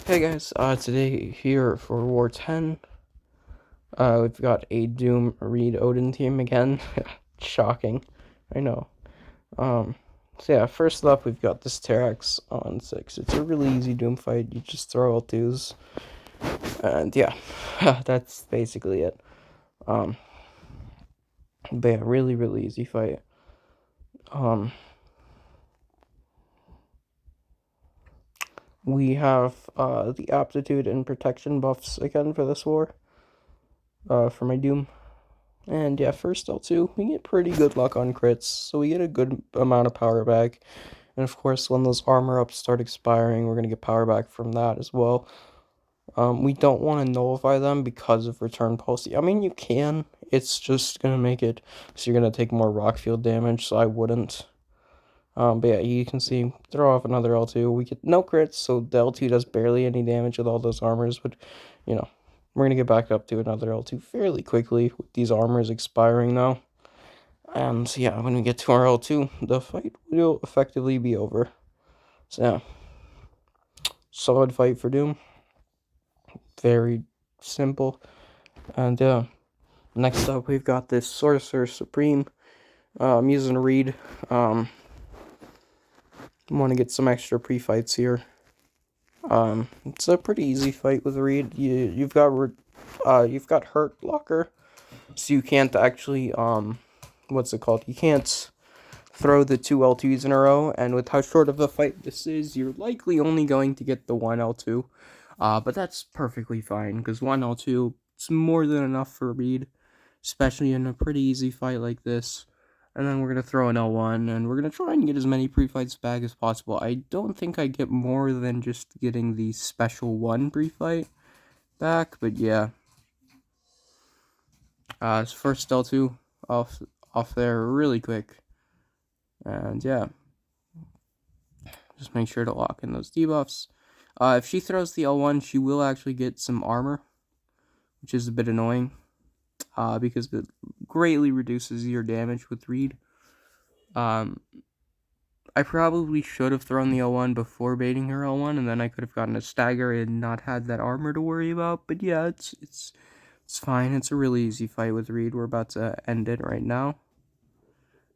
Hey guys, today here for War 10, we've got a Doom Reed Odin team again. Shocking, I know. Um, so yeah, first up we've got this terrax on 6. It's a really easy Doom fight, you just throw L2s, and yeah, that's basically it. Um, but yeah, really easy fight. Um, we have, the aptitude and protection buffs again for this war, for my Doom. And yeah, first L2, we get pretty good luck on crits, so we get a good amount of power back. And of course, when those armor ups start expiring, we're going to get power back from that as well. We don't want to nullify them because of return pulse. I mean, you can. It's just going to make it so you're going to take more rock field damage, so I wouldn't. But yeah, you can see, throw off another L2. We get no crits, so the L2 does barely any damage with all those armors, but, you know, we're going to get back up to another L2 fairly quickly with these armors expiring now. And yeah, when we get to our L2, the fight will effectively be over. So yeah, solid fight for Doom. Very simple. And yeah, next up we've got this Sorcerer Supreme. I'm using Reed. Want to get some extra pre-fights here. It's a pretty easy fight with Reed. You've got Hurt Locker, so you can't actually what's it called? You can't throw the two L2s in a row, and with how short of a fight this is, you're likely only going to get the one L2. But that's perfectly fine, because one L2 is more than enough for Reed, especially in a pretty easy fight like this. And then we're going to throw an L1, and we're going to try and get as many pre-fights back as possible. I don't think I get more than just getting the special one pre-fight back, but yeah. First L2 off there really quick. And yeah, just make sure to lock in those debuffs. If she throws the L1, she will actually get some armor, which is a bit annoying, because it greatly reduces your damage with Reed. I probably should have thrown the L1 before baiting her L1, and then I could have gotten a stagger and not had that armor to worry about. But yeah, it's fine. It's a really easy fight with Reed. We're about to end it right now.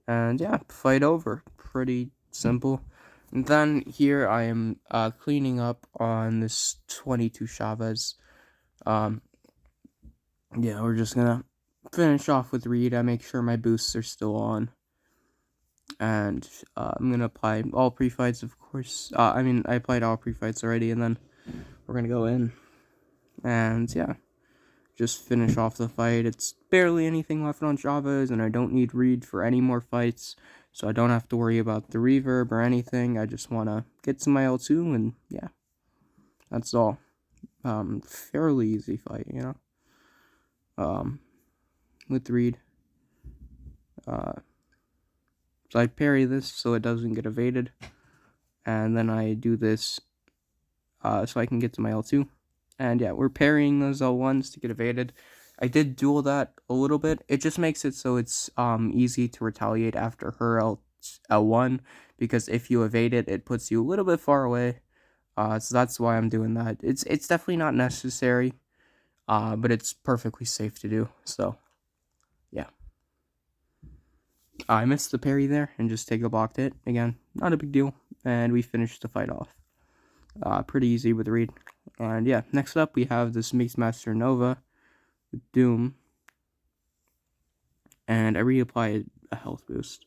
And yeah, fight over. Pretty simple. And then here I am cleaning up on this 22 Chavez. Yeah, we're just gonna finish off with Reed. I make sure my boosts are still on. And I'm gonna apply all pre-fights, of course. I applied all pre-fights already, and then we're gonna go in. And yeah, just finish off the fight. It's barely anything left on Chavez, and I don't need Reed for any more fights, so I don't have to worry about the reverb or anything. I just want to get to my L2, and yeah, that's all. Fairly easy fight, with Reed. So I parry this so it doesn't get evaded, and then I do this so I can get to my L2. And yeah, we're parrying those L1s to get evaded. I did duel that a little bit. It just makes it so it's easy to retaliate after her L1, because if you evade it, it puts you a little bit far away. So that's why I'm doing that. It's definitely not necessary, but it's perfectly safe to do. So yeah. I missed the parry there and just take a blocked hit. Again, not a big deal. And we finished the fight off. Pretty easy with Reed. And yeah, next up we have this Mixmaster Nova with Doom. And I reapplied a health boost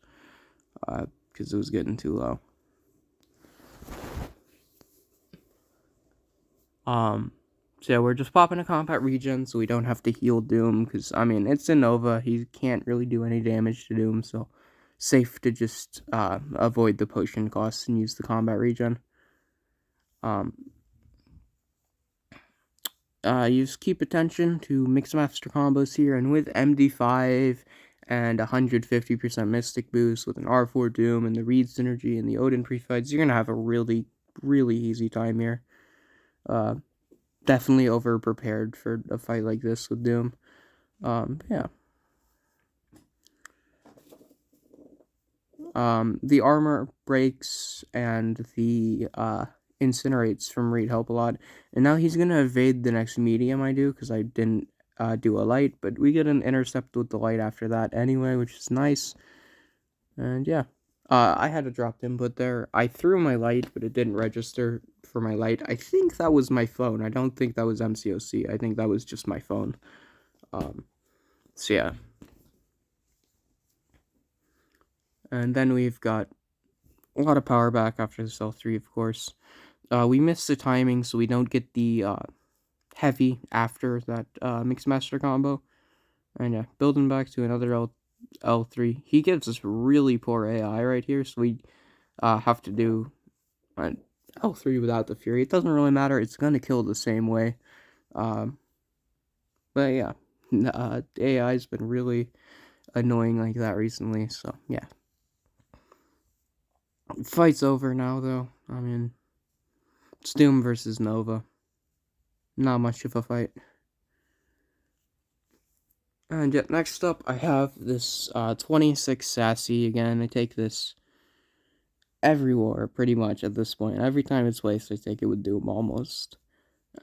because it was getting too low. So yeah, we're just popping a combat regen so we don't have to heal Doom, because, I mean, it's a Nova. He can't really do any damage to Doom, so safe to just avoid the potion costs and use the combat regen. You just keep attention to Mixmaster combos here, and with MD5 and 150% Mystic boost with an R4 Doom and the Reed synergy and the Odin pre-fights, you're gonna have a really easy time here. Definitely over-prepared for a fight like this with Doom. Yeah. The armor breaks and the incinerates from Reed help a lot. And now he's gonna evade the next medium I do, because I didn't do a light, but we get an intercept with the light after that anyway, which is nice. And yeah. I had a dropped input there. I threw my light, but it didn't register for my light. I think that was my phone. I don't think that was MCOC. I think that was just my phone. So yeah. And then we've got a lot of power back after the cell 3, of course. We missed the timing, so we don't get the heavy after that Mixed Master combo. And yeah, building back to another L3. He gives us really poor AI right here, so we have to do an L3 without the Fury. It doesn't really matter, it's gonna kill the same way. But yeah, AI's been really annoying like that recently, so yeah. Fight's over now, though. I mean, it's Doom versus Nova. Not much of a fight. And yet, next up, I have this 26 Sassy again. I take this every war, pretty much, at this point. Every time it's placed, I take it with Doom, almost.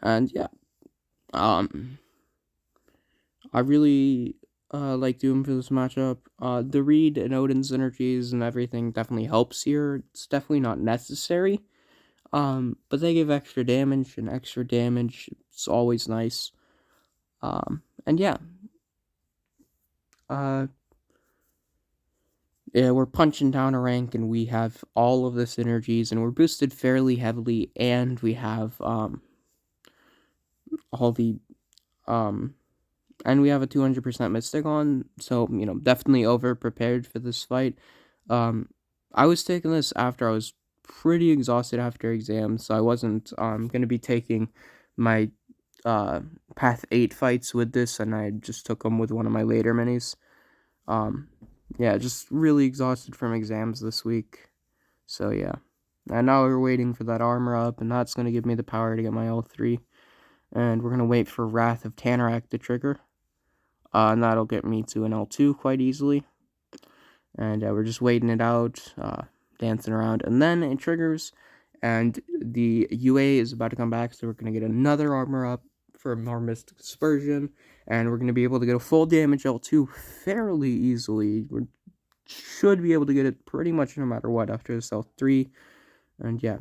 And yeah, I really like Doom for this matchup. The Reed and Odin synergies and everything definitely helps here. It's definitely not necessary. But they give extra damage, and extra damage is always nice. And yeah. Yeah, we're punching down a rank, and we have all of the synergies, and we're boosted fairly heavily, and we have, all the, and we have a 200% Mystic on, so, definitely over-prepared for this fight. I was taking this after I was pretty exhausted after exams, so I wasn't, gonna be taking my, Path 8 fights with this, and I just took them with one of my later minis. Yeah, just really exhausted from exams this week. So yeah. And now we're waiting for that armor up, and that's going to give me the power to get my L3. And we're going to wait for Wrath of Tanarak to trigger. And that'll get me to an L2 quite easily. And we're just waiting it out, dancing around. And then it triggers, and the UA is about to come back, so we're going to get another armor up for more Mystic Dispersion, and we're going to be able to get a full damage L2 fairly easily. We should be able to get it pretty much no matter what after this L3, and yeah.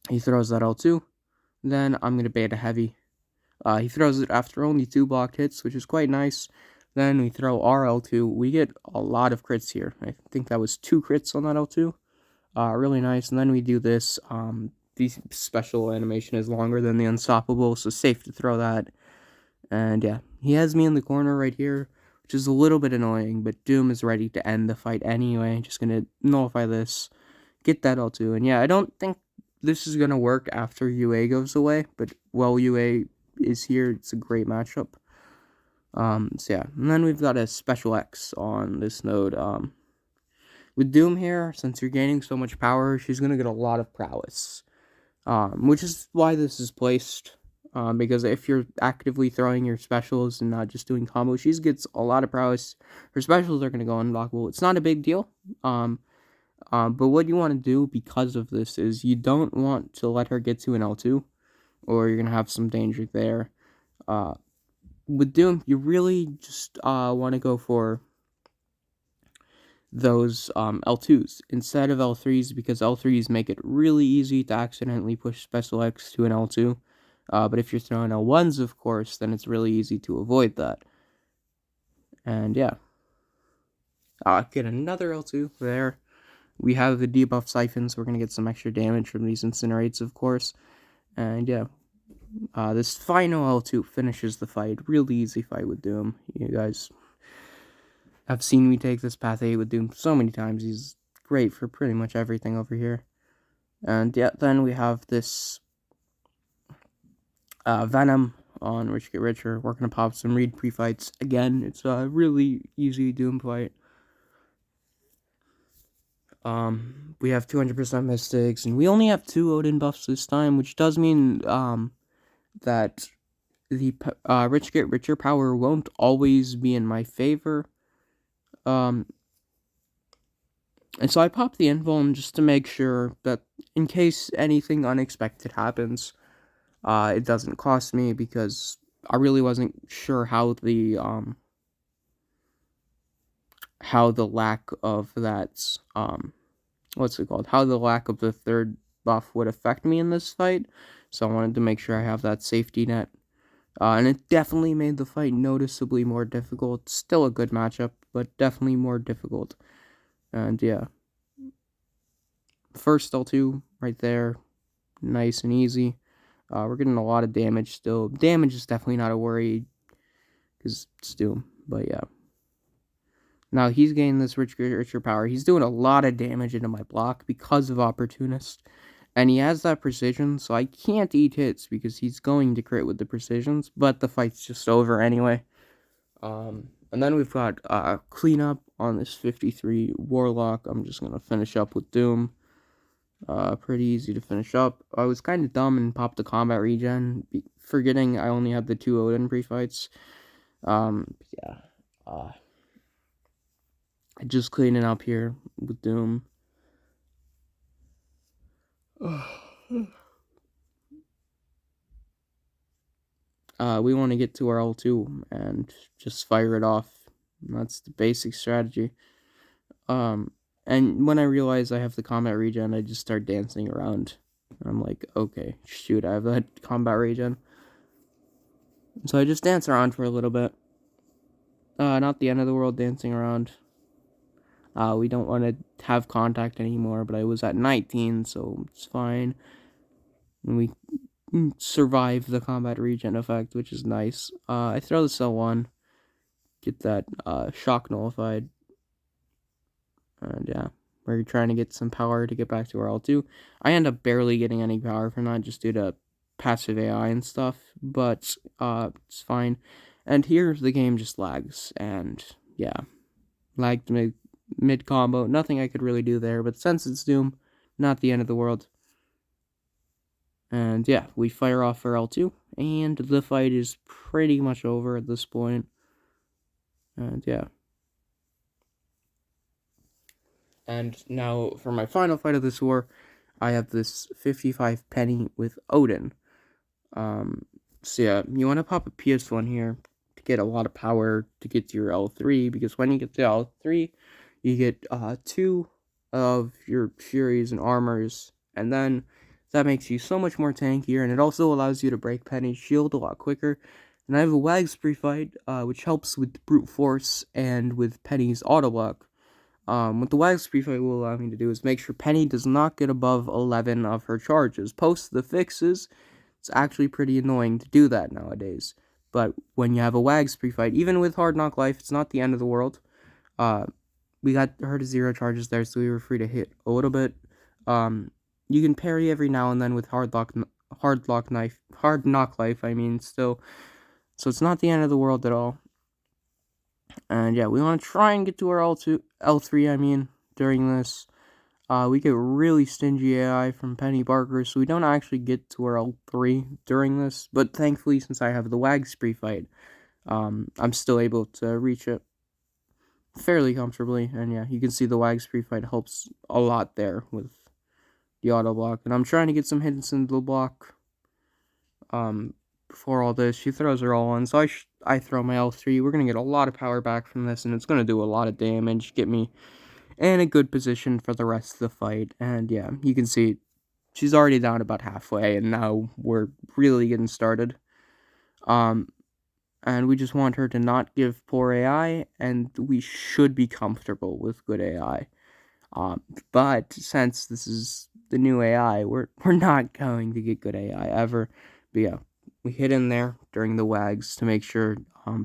He throws that L2, then I'm going to bait a heavy. He throws it after only 2 blocked hits, which is quite nice. Then we throw our L2. We get a lot of crits here. I think that was 2 crits on that L2. Really nice. And then we do this. The special animation is longer than the Unstoppable, so safe to throw that. And yeah, he has me in the corner right here, which is a little bit annoying, but Doom is ready to end the fight anyway. Just gonna nullify this, get that L2. And yeah, I don't think this is gonna work after UA goes away, but while UA is here, it's a great matchup. So yeah, and then we've got a special X on this node. With Doom here, since you're gaining so much power, she's going to get a lot of prowess. Which is why this is placed. Because if you're actively throwing your specials and not just doing combos, she gets a lot of prowess. Her specials are going to go unblockable. It's not a big deal. But what you want to do because of this is you don't want to let her get to an L2, or you're going to have some danger there. With Doom, you really just want to go for those L2s instead of L3s, because L3s make it really easy to accidentally push Special X to an L2. But if you're throwing L1s, of course, then it's really easy to avoid that. And yeah. Get another L2 there. We have the debuff siphons. We're going to get some extra damage from these incinerates, of course. And yeah. This final L2 finishes the fight. Really easy fight with Doom. You guys have seen me take this Path 8 with Doom so many times. He's great for pretty much everything over here. And yeah, then we have this Venom on Rich Get Richer. We're going to pop some Reed pre-fights. Again, it's a really easy Doom fight. We have 200% Mystics, and we only have 2 Odin buffs this time, which does mean that the Rich Get Richer power won't always be in my favor. And so I popped the invuln just to make sure that in case anything unexpected happens, it doesn't cost me, because I really wasn't sure how the lack of that what's it called? How the lack of the third buff would affect me in this fight. So I wanted to make sure I have that safety net. And it definitely made the fight noticeably more difficult. Still a good matchup, but definitely more difficult. And yeah. First L2 right there. Nice and easy. We're getting a lot of damage still. Damage is definitely not a worry, because it's Doom. But yeah. Now he's getting this richer power. He's doing a lot of damage into my block because of Opportunist. And he has that precision, so I can't eat hits because he's going to crit with the precisions. But the fight's just over anyway. And then we've got cleanup on this 53 Warlock. I'm just going to finish up with Doom. Pretty easy to finish up. I was kind of dumb and popped the combat regen, forgetting I only had the 2 Odin pre-fights. Yeah. Just cleaning up here with Doom. We want to get to our L2 and just fire it off. That's the basic strategy. And when I realize I have the combat regen, I just start dancing around. I'm like, okay, shoot, I have that combat regen. So I just dance around for a little bit. Not the end of the world dancing around. We don't want to have contact anymore, but I was at 19, so it's fine. And we survive the combat regen effect, which is nice. I throw the L1, get that shock nullified. And yeah, we're trying to get some power to get back to our L2. I end up barely getting any power from that just due to passive AI and stuff, but it's fine. And here the game just lags, and yeah, lagged mid combo. Nothing I could really do there, but since it's Doom, not the end of the world. And yeah, we fire off our L2, and the fight is pretty much over at this point. And yeah. And now for my final fight of this war, I have this 55 peni with Odin. So yeah, you want to pop a PS1 here to get a lot of power to get to your L3, because when you get to L3, you get 2 of your Furies and Armors, and then that makes you so much more tankier, and it also allows you to break Penny's shield a lot quicker. And I have a Wags pre-fight, which helps with Brute Force and with Penny's auto block. What the Wags pre-fight will allow me to do is make sure Penny does not get above 11 of her charges. Post the fixes, it's actually pretty annoying to do that nowadays. But when you have a Wags pre-fight, even with Hard Knock Life, it's not the end of the world. We got her to 0 charges there, so we were free to hit a little bit. You can parry every now and then with Hard Knock Life, I mean, still. So it's not the end of the world at all. And yeah, we want to try and get to our L3, during this. We get really stingy AI from Penny Barker, so we don't actually get to our L3 during this. But thankfully, since I have the Wags pre-fight, I'm still able to reach it fairly comfortably. And yeah, you can see the Wags pre-fight helps a lot there with the auto block. And I'm trying to get some hits into the block. Before all this, she throws her all on, so I throw my L3. We're going to get a lot of power back from this, and it's going to do a lot of damage, get me in a good position for the rest of the fight. And yeah, you can see she's already down about halfway, and now we're really getting started. And we just want her to not give poor AI, and we should be comfortable with good AI. But since this is the new AI, we're not going to get good AI ever. But yeah, we hit in there during the Wags to make sure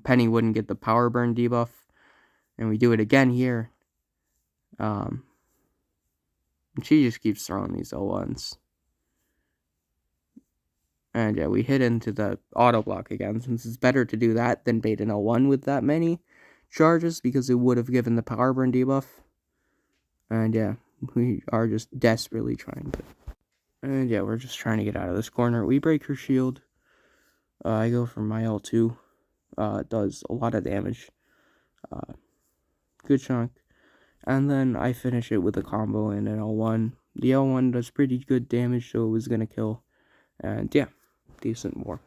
Penny wouldn't get the power burn debuff. And we do it again here. And she just keeps throwing these L1s. And yeah, we hit into the auto block again, since it's better to do that than bait an L1 with that many charges, because it would have given the power burn debuff. And yeah, we are just desperately trying to. And yeah, we're just trying to get out of this corner. We break her shield. I go for my L2. It does a lot of damage. Good chunk. And then I finish it with a combo and an L1. The L1 does pretty good damage, so it was gonna kill. And yeah, decent war.